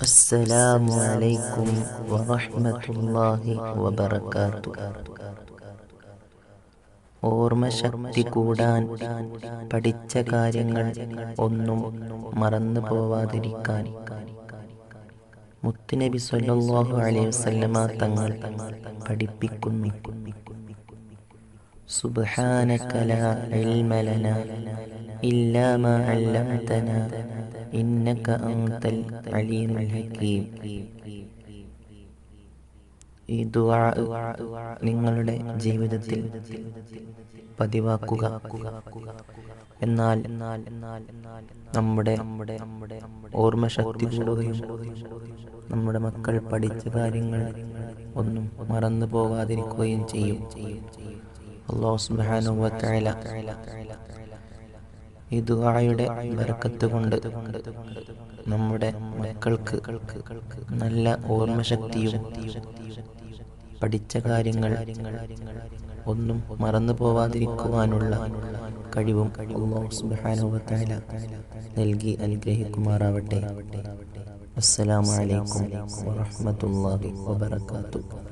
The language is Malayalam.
السلام عليكم ورحمة الله وبركاته. ഓർമ്മശക്തി കൂടാൻ, പഠിച്ച കാര്യങ്ങൾ ഒന്നും മറന്നു പോവാതിരിക്കാൻ മുത്തുനബി സ്വല്ലല്ലാഹു അലൈഹി വസല്ലമ തങ്ങൾ പഠിപ്പിക്കുന്നു. സുബ്ഹാനക ലാ ഇൽമ ലനാ ഇല്ലാ മാ അല്ലംതനാ ഇന്നക അൻതൽ അലീമുൽ ഹകീം. ഈ ദുആ നിങ്ങളുടെ ജീവിതത്തിൽ പതിവാക്കുക. എന്നാൽ നമ്മുടെ ഓർമ്മശക്തി കൂടുകയും നമ്മുടെ മക്കൾ പഠിച്ച കാര്യങ്ങൾ ഒന്നും മറന്നു പോകാതിരിക്കുകയും ചെയ്യും. അല്ലാഹു സുബ്ഹാനഹു വ തആല ഈ ദുആയുടെ ബറക്കത്ത് കൊണ്ട് നമ്മുടെ മക്കൾക്ക് നല്ല ഓർമ്മശക്തിയും പഠിച്ച കാര്യങ്ങൾ ഒന്നും മറന്നു പോവാതിരിക്കുവാനുള്ള കഴിവും അല്ലാഹു സുബ്ഹാനഹു വ തആല നൽകി അനുഗ്രഹിക്കുമാറാവട്ടെ. അസ്സലാമു അലൈക്കും വറഹ്മത്തുള്ളാഹി വബറകാതുഹു.